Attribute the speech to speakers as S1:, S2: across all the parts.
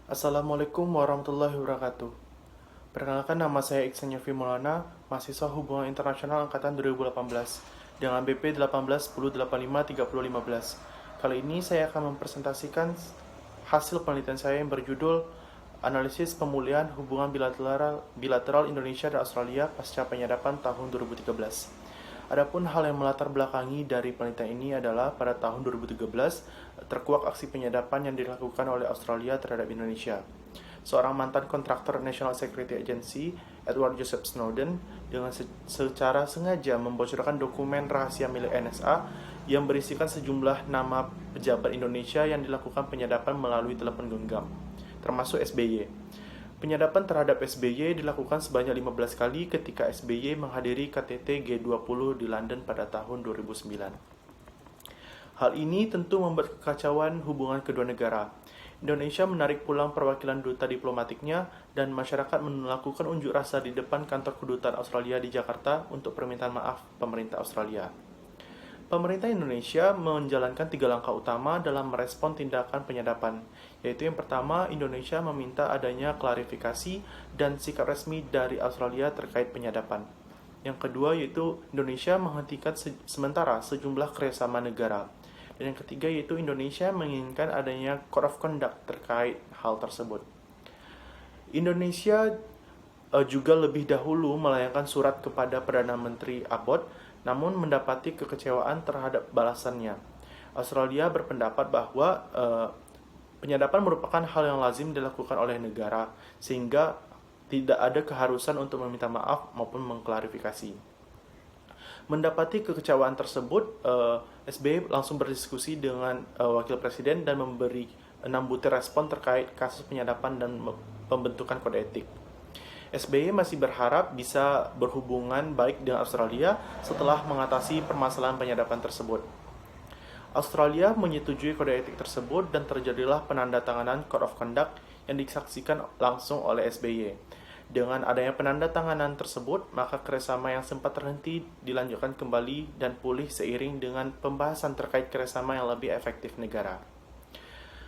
S1: Assalamualaikum warahmatullahi wabarakatuh. Perkenalkan, nama saya Iksan Yofi Maulana, mahasiswa Hubungan Internasional Angkatan 2018 dengan BP 1810853015. Kali ini saya akan mempresentasikan hasil penelitian saya yang berjudul Analisis Pemulihan Hubungan Bilateral Indonesia dan Australia pasca penyadapan tahun 2013. Adapun hal yang melatar belakangi dari penelitian ini adalah pada tahun 2013 terkuak aksi penyadapan yang dilakukan oleh Australia terhadap Indonesia. Seorang mantan kontraktor National Security Agency, Edward Joseph Snowden, dengan secara sengaja membocorkan dokumen rahasia milik NSA yang berisikan sejumlah nama pejabat Indonesia yang dilakukan penyadapan melalui telepon genggam, termasuk SBY. Penyadapan terhadap SBY dilakukan sebanyak 15 kali ketika SBY menghadiri KTT G20 di London pada tahun 2009. Hal ini tentu membuat kekacauan hubungan kedua negara. Indonesia menarik pulang perwakilan duta diplomatiknya dan masyarakat melakukan unjuk rasa di depan kantor kedutaan Australia di Jakarta untuk permintaan maaf pemerintah Australia. Pemerintah Indonesia menjalankan 3 langkah utama dalam merespon tindakan penyadapan, yaitu yang pertama, Indonesia meminta adanya klarifikasi dan sikap resmi dari Australia terkait penyadapan. Yang kedua, yaitu Indonesia menghentikan sementara sejumlah kerjasama negara. Dan yang ketiga, yaitu Indonesia menginginkan adanya Code of Conduct terkait hal tersebut. Indonesia juga lebih dahulu melayangkan surat kepada Perdana Menteri Abbott, namun mendapati kekecewaan terhadap balasannya. Australia berpendapat bahwa penyadapan merupakan hal yang lazim dilakukan oleh negara, sehingga tidak ada keharusan untuk meminta maaf maupun mengklarifikasi. Mendapati kekecewaan tersebut, SBY langsung berdiskusi dengan Wakil Presiden dan memberi 6 butir respon terkait kasus penyadapan dan pembentukan kode etik. SBY masih berharap bisa berhubungan baik dengan Australia setelah mengatasi permasalahan penyadapan tersebut. Australia menyetujui kode etik tersebut dan terjadilah penandatanganan Code of Conduct yang disaksikan langsung oleh SBY. Dengan adanya penandatanganan tersebut, maka kerjasama yang sempat terhenti dilanjutkan kembali dan pulih seiring dengan pembahasan terkait kerjasama yang lebih efektif negara.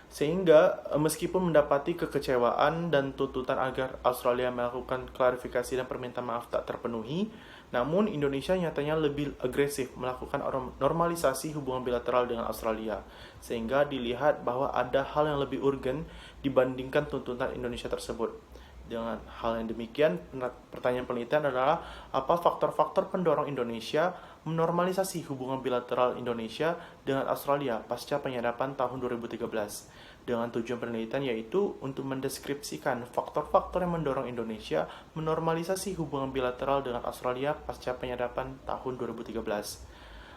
S1: Sehingga meskipun mendapati kekecewaan dan tuntutan agar Australia melakukan klarifikasi dan permintaan maaf tak terpenuhi, namun Indonesia nyatanya lebih agresif melakukan normalisasi hubungan bilateral dengan Australia, sehingga dilihat bahwa ada hal yang lebih urgen dibandingkan tuntutan Indonesia tersebut. Dengan hal yang demikian, pertanyaan penelitian adalah apa faktor-faktor pendorong Indonesia menormalisasi hubungan bilateral Indonesia dengan Australia pasca penyadapan tahun 2013. Dengan tujuan penelitian yaitu untuk mendeskripsikan faktor-faktor yang mendorong Indonesia menormalisasi hubungan bilateral dengan Australia pasca penyadapan tahun 2013.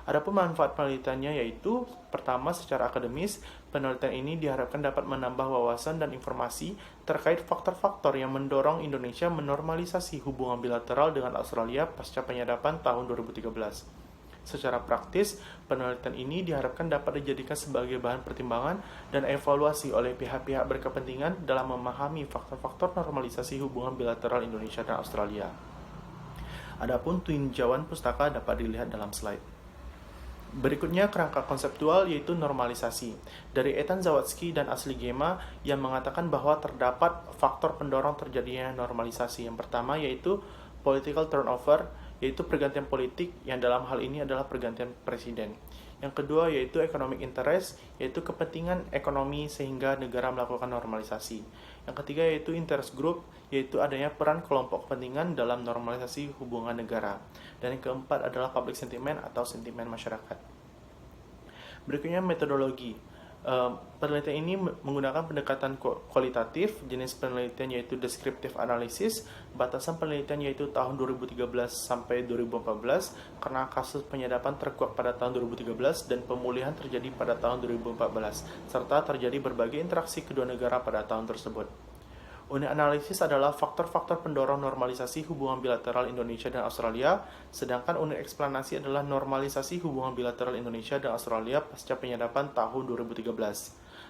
S1: Adapun manfaat penelitiannya yaitu, pertama, secara akademis, penelitian ini diharapkan dapat menambah wawasan dan informasi terkait faktor-faktor yang mendorong Indonesia menormalisasi hubungan bilateral dengan Australia pasca penyadapan tahun 2013. Secara praktis, penelitian ini diharapkan dapat dijadikan sebagai bahan pertimbangan dan evaluasi oleh pihak-pihak berkepentingan dalam memahami faktor-faktor normalisasi hubungan bilateral Indonesia dan Australia. Adapun tinjauan pustaka dapat dilihat dalam slide. Berikutnya kerangka konseptual yaitu normalisasi dari Ethan Zawadzki dan Ashley Gema yang mengatakan bahwa terdapat faktor pendorong terjadinya normalisasi. Yang pertama yaitu political turnover, yaitu pergantian politik yang dalam hal ini adalah pergantian presiden. Yang kedua yaitu economic interest, yaitu kepentingan ekonomi sehingga negara melakukan normalisasi. Yang ketiga yaitu interest group, yaitu adanya peran kelompok kepentingan dalam normalisasi hubungan negara. Dan yang keempat adalah public sentiment atau sentimen masyarakat. Berikutnya metodologi. Penelitian ini menggunakan pendekatan kualitatif, jenis penelitian yaitu descriptive analysis, batasan penelitian yaitu tahun 2013 sampai 2014 karena kasus penyadapan terkuak pada tahun 2013 dan pemulihan terjadi pada tahun 2014, serta terjadi berbagai interaksi kedua negara pada tahun tersebut. Unit analisis adalah faktor-faktor pendorong normalisasi hubungan bilateral Indonesia dan Australia, sedangkan unit eksplanasi adalah normalisasi hubungan bilateral Indonesia dan Australia pasca penyadapan tahun 2013.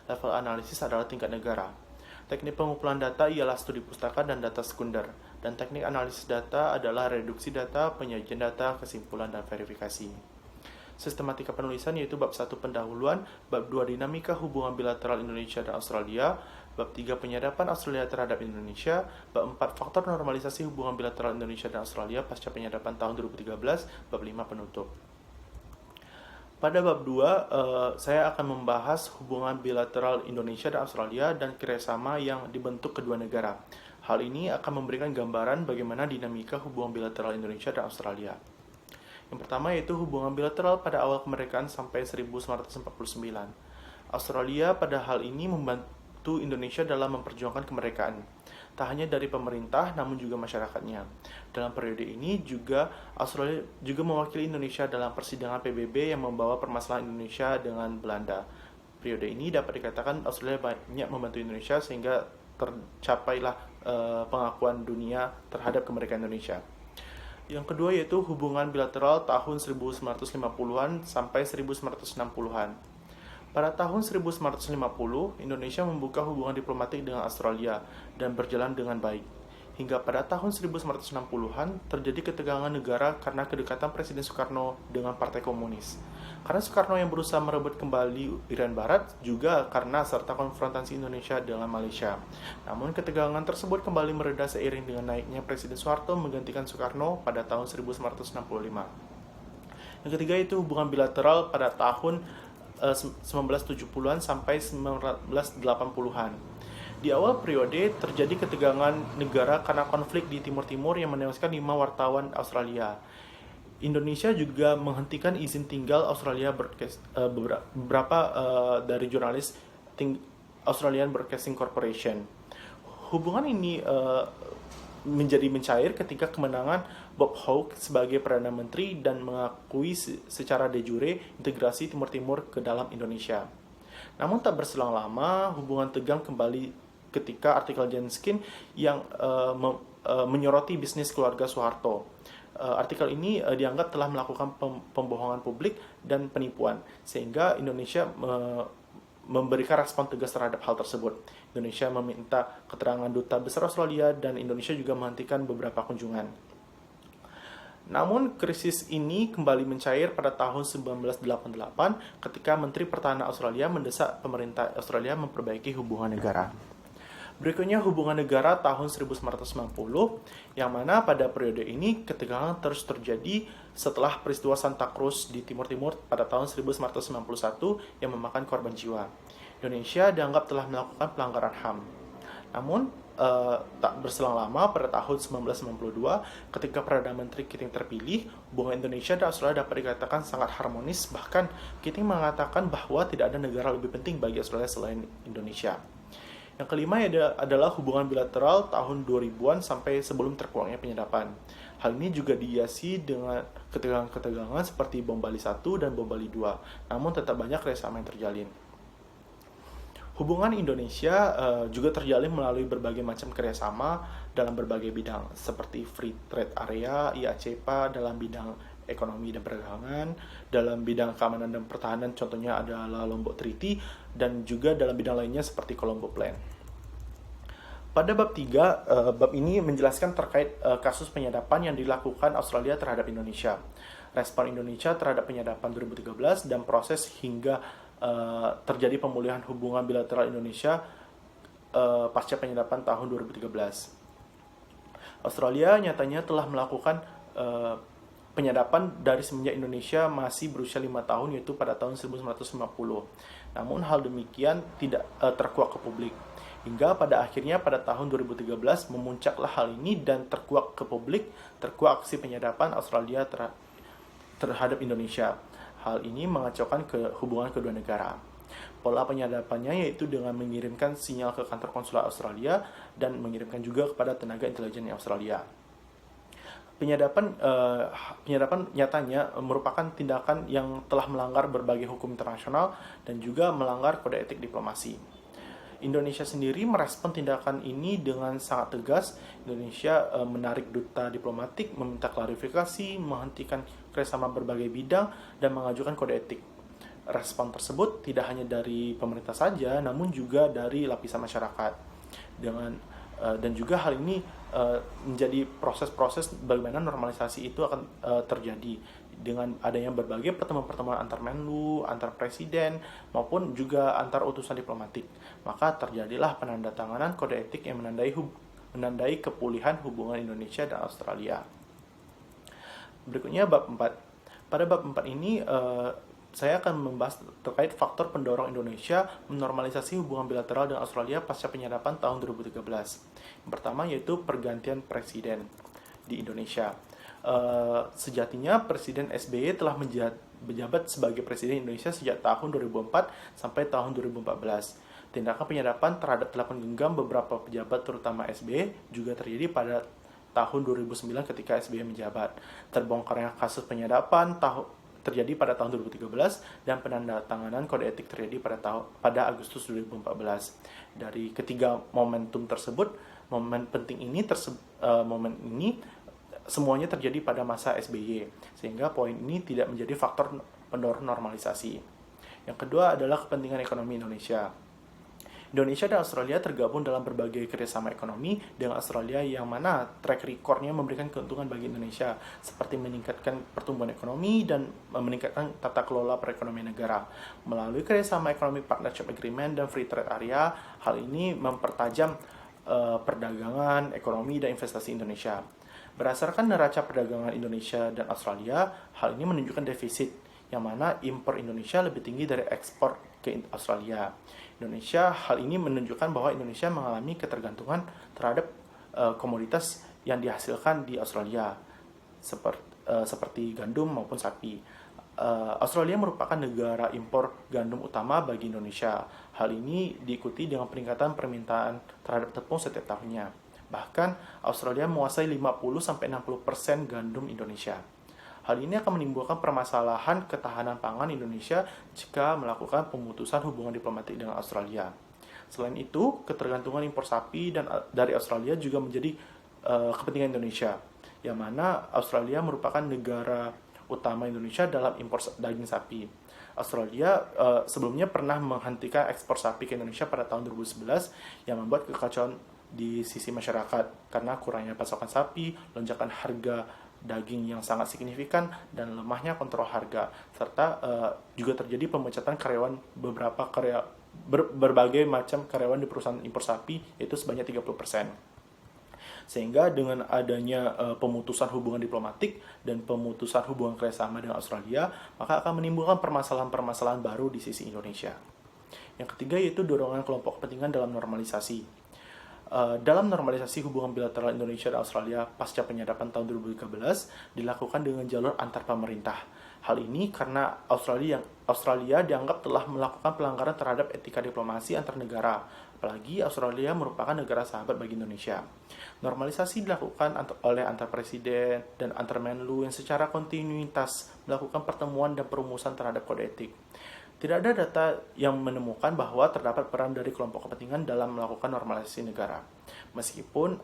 S1: Level analisis adalah tingkat negara. Teknik pengumpulan data ialah studi pustaka dan data sekunder, dan teknik analisis data adalah reduksi data, penyajian data, kesimpulan, dan verifikasi. Sistematika penulisan yaitu bab 1 pendahuluan, bab 2 dinamika hubungan bilateral Indonesia dan Australia, Bab 3 penyadapan Australia terhadap Indonesia. Bab 4 faktor normalisasi hubungan bilateral Indonesia dan Australia pasca penyadapan tahun 2013. Bab 5 penutup. Pada bab 2, saya akan membahas hubungan bilateral Indonesia dan Australia dan kerjasama yang dibentuk kedua negara. Hal ini akan memberikan gambaran bagaimana dinamika hubungan bilateral Indonesia dan Australia. Yang pertama yaitu hubungan bilateral pada awal kemerdekaan sampai 1949. Australia pada hal ini membantu Indonesia dalam memperjuangkan kemerdekaan. Tak hanya dari pemerintah, namun juga masyarakatnya. Dalam periode ini juga Australia juga mewakili Indonesia dalam persidangan PBB yang membawa permasalahan Indonesia dengan Belanda. Periode ini dapat dikatakan Australia banyak membantu Indonesia sehingga tercapailah pengakuan dunia terhadap kemerdekaan Indonesia. Yang kedua yaitu hubungan bilateral tahun 1950-an sampai 1960-an. Pada tahun 1950, Indonesia membuka hubungan diplomatik dengan Australia dan berjalan dengan baik. Hingga pada tahun 1960-an, terjadi ketegangan negara karena kedekatan Presiden Soekarno dengan Partai Komunis. Karena Soekarno yang berusaha merebut kembali Irian Barat, juga karena serta konfrontasi Indonesia dengan Malaysia. Namun ketegangan tersebut kembali mereda seiring dengan naiknya Presiden Soeharto menggantikan Soekarno pada tahun 1965. Yang ketiga itu hubungan bilateral pada tahun 1970-an sampai 1980-an. Di awal periode terjadi ketegangan negara karena konflik di Timur Timur yang menewaskan 5 wartawan Australia. Indonesia juga menghentikan izin tinggal Australia beberapa dari jurnalis Australian Broadcasting Corporation. Hubungan ini menjadi mencair ketika kemenangan Bob Hawke sebagai Perdana Menteri dan mengakui secara de jure integrasi Timur Timur ke dalam Indonesia. Namun tak berselang lama, hubungan tegang kembali ketika artikel Jenskin yang menyoroti bisnis keluarga Soeharto. Artikel ini dianggap telah melakukan pembohongan publik dan penipuan, sehingga Indonesia memberikan respon tegas terhadap hal tersebut. Indonesia meminta keterangan duta besar Australia dan Indonesia juga menghentikan beberapa kunjungan. Namun krisis ini kembali mencair pada tahun 1988 ketika Menteri Pertahanan Australia mendesak pemerintah Australia memperbaiki hubungan negara. Berikutnya hubungan negara tahun 1990, yang mana pada periode ini ketegangan terus terjadi setelah peristiwa Santa Cruz di Timur Timur pada tahun 1991 yang memakan korban jiwa. Indonesia dianggap telah melakukan pelanggaran HAM. Namun, tak berselang lama pada tahun 1992, ketika Perdana Menteri Keating terpilih, hubungan Indonesia dan Australia dapat dikatakan sangat harmonis, bahkan Keating mengatakan bahwa tidak ada negara lebih penting bagi Australia selain Indonesia. Yang kelima adalah hubungan bilateral tahun 2000-an sampai sebelum terkuaknya penyadapan. Hal ini juga dihiasi dengan ketegangan-ketegangan seperti Bom Bali 1 dan Bom Bali 2, namun tetap banyak kerjasama yang terjalin. Hubungan Indonesia juga terjalin melalui berbagai macam kerjasama dalam berbagai bidang, seperti Free Trade Area, IACPA, dalam bidang ekonomi dan perdagangan, dalam bidang keamanan dan pertahanan, contohnya adalah Lombok Treaty, dan juga dalam bidang lainnya seperti Colombo Plan. Pada bab 3, bab ini menjelaskan terkait kasus penyadapan yang dilakukan Australia terhadap Indonesia, respon Indonesia terhadap penyadapan 2013, dan proses hingga terjadi pemulihan hubungan bilateral Indonesia pasca penyadapan tahun 2013. Australia nyatanya telah melakukan penyadapan dari semenjak Indonesia masih berusia 5 tahun, yaitu pada tahun 1950. Namun hal demikian tidak terkuak ke publik. Hingga pada akhirnya pada tahun 2013 memuncaklah hal ini dan terkuak ke publik, terkuak aksi penyadapan Australia terhadap Indonesia. Hal ini mengacaukan hubungan kedua negara. Pola penyadapannya yaitu dengan mengirimkan sinyal ke kantor konsulat Australia dan mengirimkan juga kepada tenaga intelijen Australia. Penyadapan nyatanya merupakan tindakan yang telah melanggar berbagai hukum internasional dan juga melanggar kode etik diplomasi. Indonesia sendiri merespon tindakan ini dengan sangat tegas. Indonesia menarik duta diplomatik, meminta klarifikasi, menghentikan kerjasama berbagai bidang, dan mengajukan kode etik. Respon tersebut tidak hanya dari pemerintah saja, namun juga dari lapisan masyarakat. Dan juga hal ini menjadi proses-proses bagaimana normalisasi itu akan terjadi. dengan adanya berbagai pertemuan-pertemuan antar Menlu, antar presiden, maupun juga antar utusan diplomatik. Maka terjadilah penandatanganan kode etik yang menandai kepulihan hubungan Indonesia dan Australia. Berikutnya bab 4. Pada bab 4 ini saya akan membahas terkait faktor pendorong Indonesia menormalisasi hubungan bilateral dengan Australia pasca penyadapan tahun 2013. Yang pertama yaitu pergantian presiden di Indonesia. Sejatinya Presiden SBY telah menjabat sebagai Presiden Indonesia sejak tahun 2004 sampai tahun 2014. Tindakan penyadapan terhadap 8 genggam beberapa pejabat terutama SBY juga terjadi pada tahun 2009 ketika SBY menjabat. Terbongkarnya kasus penyadapan terjadi pada tahun 2013 dan penandatanganan kode etik terjadi pada Agustus 2014. Dari ketiga momentum tersebut, momen ini semuanya terjadi pada masa SBY, sehingga poin ini tidak menjadi faktor pendorong normalisasi. Yang kedua adalah kepentingan ekonomi Indonesia. Indonesia dan Australia tergabung dalam berbagai kerjasama ekonomi dengan Australia yang mana track record-nya memberikan keuntungan bagi Indonesia, seperti meningkatkan pertumbuhan ekonomi dan meningkatkan tata kelola perekonomian negara. Melalui kerjasama ekonomi partnership agreement dan free trade area, hal ini mempertajam perdagangan, ekonomi, dan investasi Indonesia. Berdasarkan neraca perdagangan Indonesia dan Australia, hal ini menunjukkan defisit, yang mana impor Indonesia lebih tinggi dari ekspor ke Australia. Hal ini menunjukkan bahwa Indonesia mengalami ketergantungan terhadap komoditas yang dihasilkan di Australia, seperti gandum maupun sapi. Australia merupakan negara impor gandum utama bagi Indonesia. Hal ini diikuti dengan peningkatan permintaan terhadap tepung setiap tahunnya. Bahkan, Australia menguasai 50-60% gandum Indonesia. Hal ini akan menimbulkan permasalahan ketahanan pangan Indonesia jika melakukan pemutusan hubungan diplomatik dengan Australia. Selain itu, ketergantungan impor sapi dari Australia juga menjadi kepentingan Indonesia, yang mana Australia merupakan negara utama Indonesia dalam impor daging sapi. Australia sebelumnya pernah menghentikan ekspor sapi ke Indonesia pada tahun 2011 yang membuat kekacauan di sisi masyarakat karena kurangnya pasokan sapi, lonjakan harga daging yang sangat signifikan, dan lemahnya kontrol harga, serta juga terjadi pemecatan karyawan berbagai macam karyawan di perusahaan impor sapi, yaitu sebanyak 30%. Sehingga dengan adanya pemutusan hubungan diplomatik dan pemutusan hubungan kerjasama dengan Australia, maka akan menimbulkan permasalahan-permasalahan baru di sisi Indonesia. Yang ketiga yaitu dorongan kelompok kepentingan dalam normalisasi. Dalam normalisasi hubungan bilateral Indonesia dan Australia pasca penyadapan tahun 2013 dilakukan dengan jalur antar pemerintah. Hal ini karena Australia dianggap telah melakukan pelanggaran terhadap etika diplomasi antar negara. Apalagi Australia merupakan negara sahabat bagi Indonesia. Normalisasi dilakukan oleh antar presiden dan antar Menlu yang secara kontinuitas melakukan pertemuan dan perumusan terhadap kode etik. Tidak ada data yang menemukan bahwa terdapat peran dari kelompok kepentingan dalam melakukan normalisasi negara. Meskipun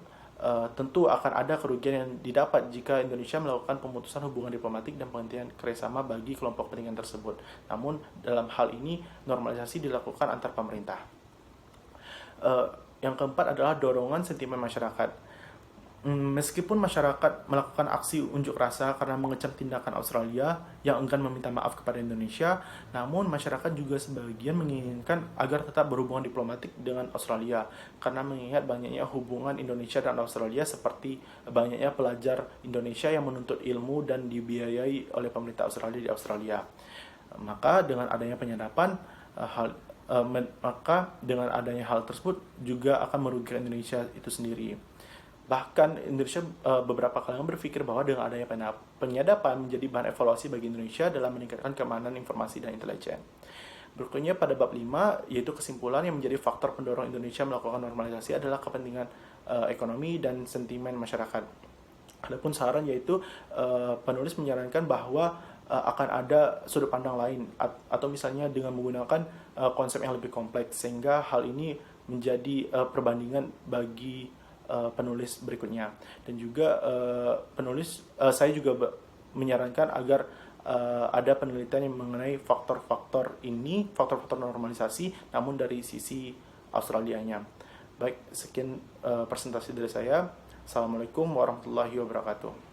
S1: tentu akan ada kerugian yang didapat jika Indonesia melakukan pemutusan hubungan diplomatik dan penghentian kerjasama bagi kelompok kepentingan tersebut. Namun, dalam hal ini, normalisasi dilakukan antar pemerintah. Yang keempat adalah dorongan sentimen masyarakat. Meskipun masyarakat melakukan aksi unjuk rasa karena mengecam tindakan Australia yang enggan meminta maaf kepada Indonesia, namun masyarakat juga sebagian menginginkan agar tetap berhubungan diplomatik dengan Australia karena mengingat banyaknya hubungan Indonesia dan Australia, seperti banyaknya pelajar Indonesia yang menuntut ilmu dan dibiayai oleh pemerintah Australia di Australia. Maka dengan adanya penyadapan, dengan adanya hal tersebut juga akan merugikan Indonesia itu sendiri. Bahkan Indonesia beberapa kalangan berpikir bahwa dengan adanya penyadapan menjadi bahan evaluasi bagi Indonesia dalam meningkatkan keamanan informasi dan intelijen. Berikutnya pada bab 5, yaitu kesimpulan yang menjadi faktor pendorong Indonesia melakukan normalisasi adalah kepentingan ekonomi dan sentimen masyarakat. Adapun saran yaitu penulis menyarankan bahwa akan ada sudut pandang lain atau misalnya dengan menggunakan konsep yang lebih kompleks, sehingga hal ini menjadi perbandingan bagi penulis berikutnya. Dan juga saya juga menyarankan agar ada penelitian yang mengenai faktor-faktor normalisasi, namun dari sisi Australianya. Baik, sekian presentasi dari saya. Assalamualaikum warahmatullahi wabarakatuh.